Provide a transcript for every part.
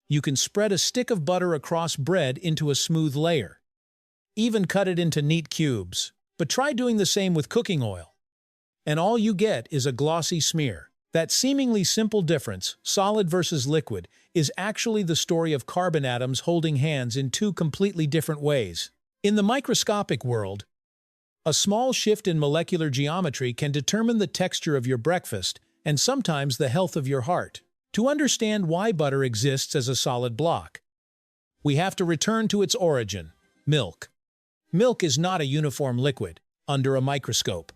You can spread a stick of butter across bread into a smooth layer. Even cut it into neat cubes. But try doing the same with cooking oil. And all you get is a glossy smear. That seemingly simple difference, solid versus liquid, is actually the story of carbon atoms holding hands in two completely different ways. In the microscopic world, a small shift in molecular geometry can determine the texture of your breakfast and sometimes the health of your heart. To understand why butter exists as a solid block, we have to return to its origin, milk. Milk is not a uniform liquid under a microscope.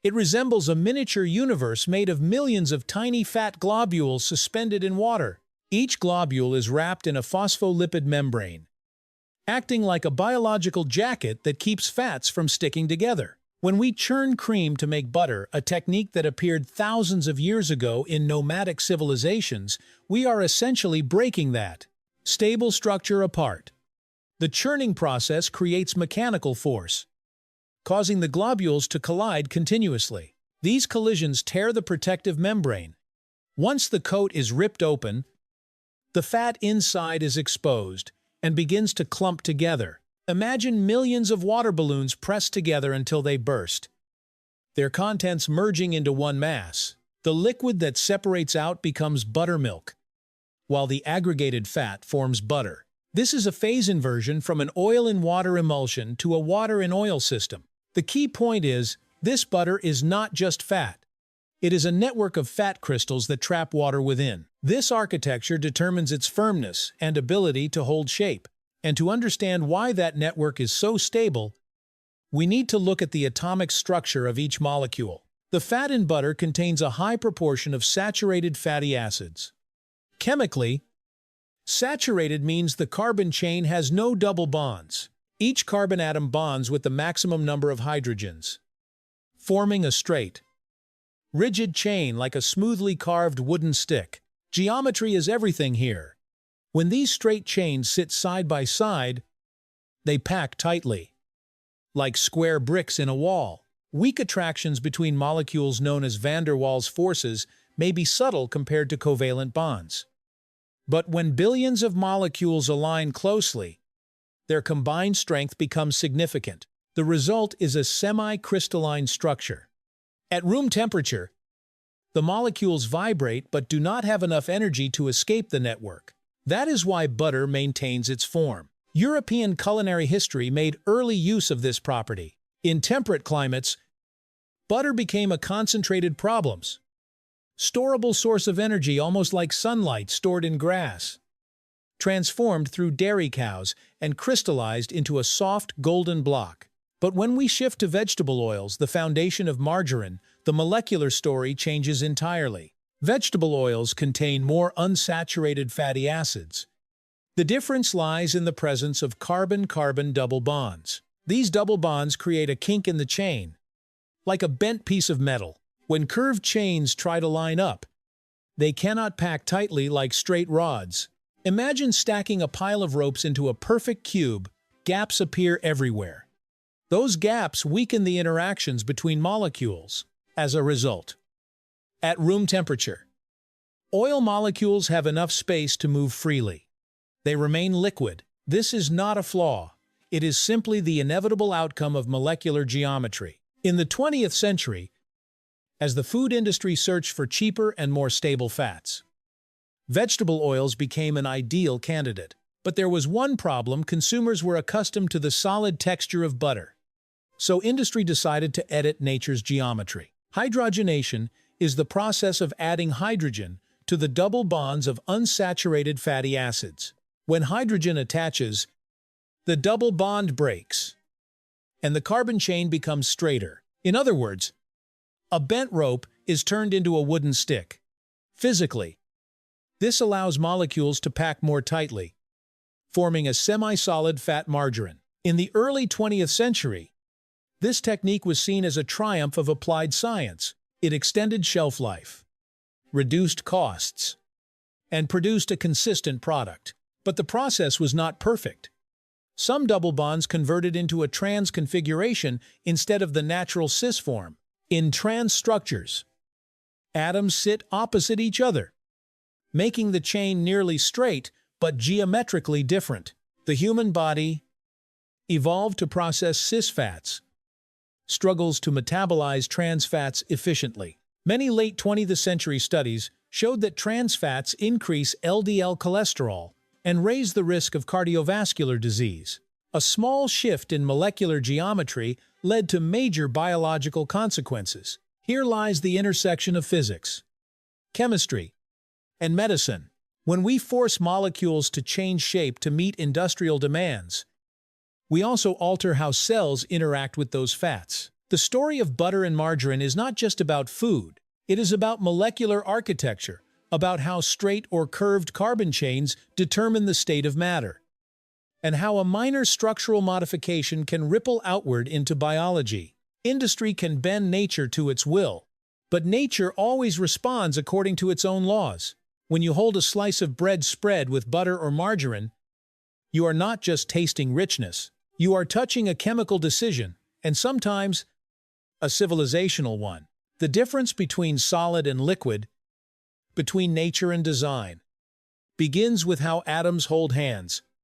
It resembles a miniature universe made of millions of tiny fat globules suspended in water. Each globule is wrapped in a phospholipid membrane, acting like a biological jacket that keeps fats from sticking together. When we churn cream to make butter, a technique that appeared thousands of years ago in nomadic civilizations, we are essentially breaking that stable structure apart. The churning process creates mechanical force, causing the globules to collide continuously. These collisions tear the protective membrane. Once the coat is ripped open, the fat inside is exposed and begins to clump together. Imagine millions of water balloons pressed together until they burst, their contents merging into one mass. The liquid that separates out becomes buttermilk, while the aggregated fat forms butter. This is a phase inversion from an oil-in-water emulsion to a water-in-oil system. The key point is, this butter is not just fat. It is a network of fat crystals that trap water within. This architecture determines its firmness and ability to hold shape. And to understand why that network is so stable, we need to look at the atomic structure of each molecule. The fat in butter contains a high proportion of saturated fatty acids. Chemically, saturated means the carbon chain has no double bonds. Each carbon atom bonds with the maximum number of hydrogens, forming a straight, rigid chain like a smoothly carved wooden stick. Geometry is everything here. When these straight chains sit side by side, they pack tightly, like square bricks in a wall. Weak attractions between molecules known as van der Waals forces may be subtle compared to covalent bonds. But when billions of molecules align closely, their combined strength becomes significant. The result is a semi-crystalline structure. At room temperature, the molecules vibrate but do not have enough energy to escape the network. That is why butter maintains its form. European culinary history made early use of this property. In temperate climates, butter became a concentrated storable source of energy almost like sunlight stored in grass, transformed through dairy cows and crystallized into a soft golden block. But when we shift to vegetable oils, the foundation of margarine, the molecular story changes entirely. Vegetable oils contain more unsaturated fatty acids. The difference lies in the presence of carbon-carbon double bonds. These double bonds create a kink in the chain, like a bent piece of metal. When curved chains try to line up, they cannot pack tightly like straight rods. Imagine stacking a pile of ropes into a perfect cube. Gaps appear everywhere. Those gaps weaken the interactions between molecules. As a result, at room temperature, oil molecules have enough space to move freely. They remain liquid. This is not a flaw. It is simply the inevitable outcome of molecular geometry. In the 20th century, as the food industry searched for cheaper and more stable fats, vegetable oils became an ideal candidate. But there was one problem: consumers were accustomed to the solid texture of butter. So industry decided to edit nature's geometry. Hydrogenation is the process of adding hydrogen to the double bonds of unsaturated fatty acids. When hydrogen attaches, the double bond breaks, and the carbon chain becomes straighter. In other words, a bent rope is turned into a wooden stick. Physically, this allows molecules to pack more tightly, forming a semi-solid fat margarine. In the early 20th century, this technique was seen as a triumph of applied science. It extended shelf life, reduced costs, and produced a consistent product. But the process was not perfect. Some double bonds converted into a trans configuration instead of the natural cis form. In trans structures, atoms sit opposite each other, making the chain nearly straight but geometrically different. The human body evolved to process cis fats, struggles to metabolize trans fats efficiently. Many late 20th century studies showed that trans fats increase LDL cholesterol and raise the risk of cardiovascular disease. A small shift in molecular geometry led to major biological consequences. Here lies the intersection of physics, chemistry, and medicine. When we force molecules to change shape to meet industrial demands, we also alter how cells interact with those fats. The story of butter and margarine is not just about food. It is about molecular architecture, about how straight or curved carbon chains determine the state of matter, and how a minor structural modification can ripple outward into biology. Industry can bend nature to its will, but nature always responds according to its own laws. When you hold a slice of bread spread with butter or margarine, you are not just tasting richness. You are touching a chemical decision, and sometimes a civilizational one. The difference between solid and liquid, between nature and design, begins with how atoms hold hands.